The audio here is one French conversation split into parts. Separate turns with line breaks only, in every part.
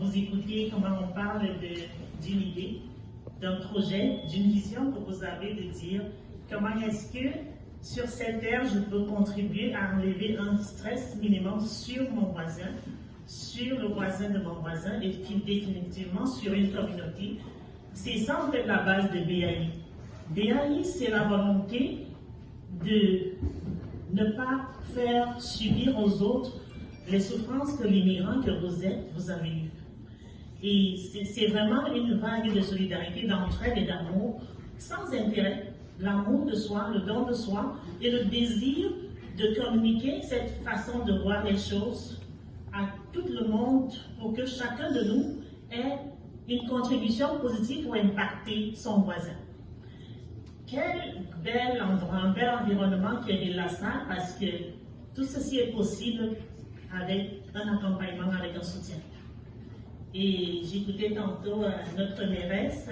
vous écouter comment on parle d'une idée, d'un projet, d'une vision que vous avez de dire comment est-ce que sur cette terre je peux contribuer à enlever un stress minimum sur mon voisin, sur le voisin de mon voisin et définitivement sur une communauté. C'est ça en fait la base de BAI. BAI, c'est la volonté de ne pas faire subir aux autres les souffrances que l'immigrant que vous avez eues. Et c'est vraiment une vague de solidarité, d'entraide et d'amour, sans intérêt, l'amour de soi, le don de soi et le désir de communiquer cette façon de voir les choses à tout le monde pour que chacun de nous ait une contribution positive pour impacter son voisin. Quel bel endroit, un bel environnement qu'est la salle parce que tout ceci est possible avec un accompagnement, avec un soutien. Et j'écoutais tantôt notre mairesse,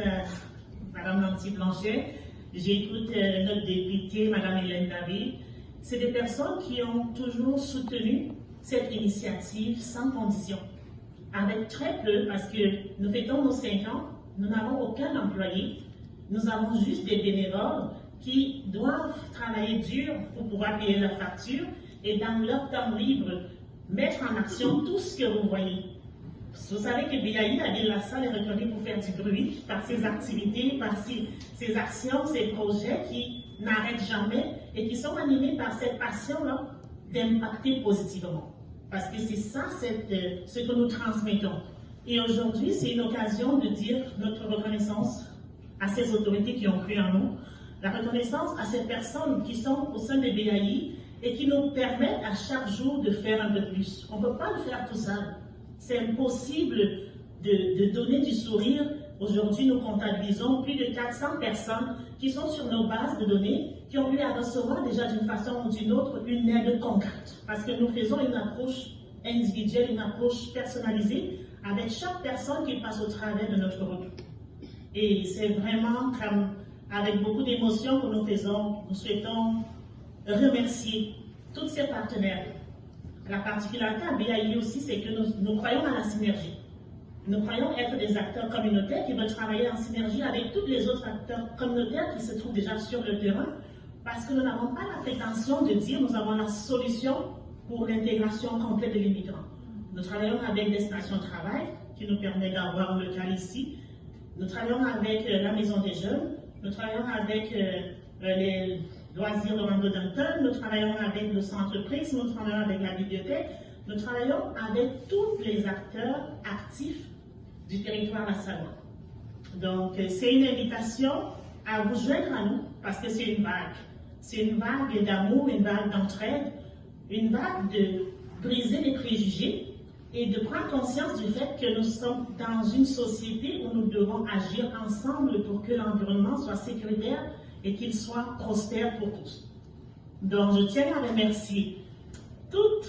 Mme Nancy Blanchet, j'écoute notre députée, Mme Hélène David. C'est des personnes qui ont toujours soutenu cette initiative sans condition, avec très peu, parce que nous fêtons nos 5 ans, nous n'avons aucun employé, nous avons juste des bénévoles qui doivent travailler dur pour pouvoir payer leurs factures et dans leur temps libre, mettre en action tout ce que vous voyez. Vous savez que BAI, la ville de la salle, est reconnue pour faire du bruit par ses activités, par ses actions, ses projets qui n'arrêtent jamais et qui sont animés par cette passion-là d'impacter positivement. Parce que c'est ça ce que nous transmettons. Et aujourd'hui, c'est une occasion de dire notre reconnaissance à ces autorités qui ont cru en nous, la reconnaissance à ces personnes qui sont au sein de BAI et qui nous permettent à chaque jour de faire un peu plus. On ne peut pas le faire tout seul. C'est impossible de donner du sourire. Aujourd'hui, nous comptabilisons plus de 400 personnes qui sont sur nos bases de données, qui ont eu à recevoir déjà d'une façon ou d'une autre une aide concrète. Parce que nous faisons une approche individuelle, une approche personnalisée avec chaque personne qui passe au travers de notre route. Et c'est vraiment comme avec beaucoup d'émotion que nous souhaitons remercier tous ces partenaires. La particularité à BAI aussi, c'est que nous croyons à la synergie. Nous croyons être des acteurs communautaires qui veulent travailler en synergie avec tous les autres acteurs communautaires qui se trouvent déjà sur le terrain, parce que nous n'avons pas la prétention de dire nous avons la solution pour l'intégration complète de l'immigrant. Nous travaillons avec Destination Travail, qui nous permet d'avoir un local ici. Nous travaillons avec la Maison des Jeunes, nous travaillons avec les loisirs de Rando Danton, nous travaillons avec le centre Prix, nous travaillons avec la bibliothèque, nous travaillons avec tous les acteurs actifs du territoire assallant. Donc, c'est une invitation à vous joindre à nous, parce que c'est une vague. C'est une vague d'amour, une vague d'entraide, une vague de briser les préjugés et de prendre conscience du fait que nous sommes dans une société où nous devons agir ensemble pour que l'environnement soit sécuritaire et qu'il soit prospère pour tous. Donc, je tiens à remercier tous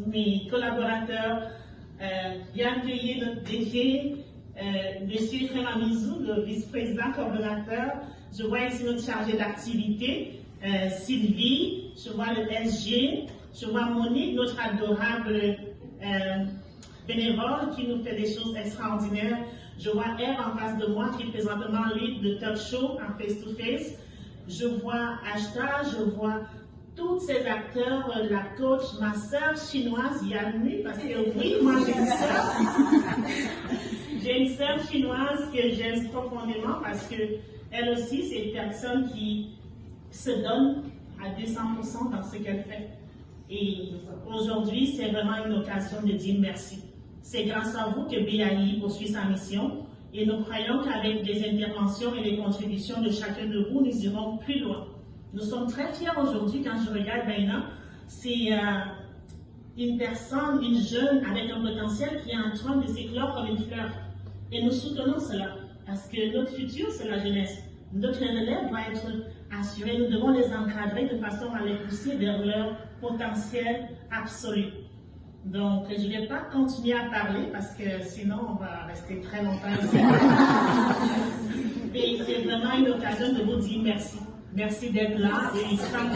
mes collaborateurs, Yann Cueillet, notre DG, M. Fremamizou, le vice-président coordonnateur, je vois ici notre chargé d'activité, Sylvie, je vois le SG, je vois Monique, notre adorable bénévole qui nous fait des choses extraordinaires. Je vois Eve en face de moi qui est présentement lead de talk show en face-to-face. Je vois Ashta, je vois tous ces acteurs, la coach, ma sœur chinoise Yanni, parce que oui, moi j'ai une sœur. J'ai une sœur chinoise que j'aime profondément parce qu'elle aussi, c'est une personne qui se donne à 200% dans ce qu'elle fait. Et aujourd'hui, c'est vraiment une occasion de dire merci. C'est grâce à vous que BAI poursuit sa mission et nous croyons qu'avec des interventions et les contributions de chacun de vous, nous irons plus loin. Nous sommes très fiers aujourd'hui quand je regarde Baina. C'est une personne, une jeune avec un potentiel qui est en train de s'éclore comme une fleur. Et nous soutenons cela parce que notre futur, c'est la jeunesse. Notre relève doit être assurée. Nous devons les encadrer de façon à les pousser vers leur potentiel absolu. Donc, je ne vais pas continuer à parler parce que sinon, on va rester très longtemps ici. Et c'est vraiment une occasion de vous dire merci. Merci d'être là et sans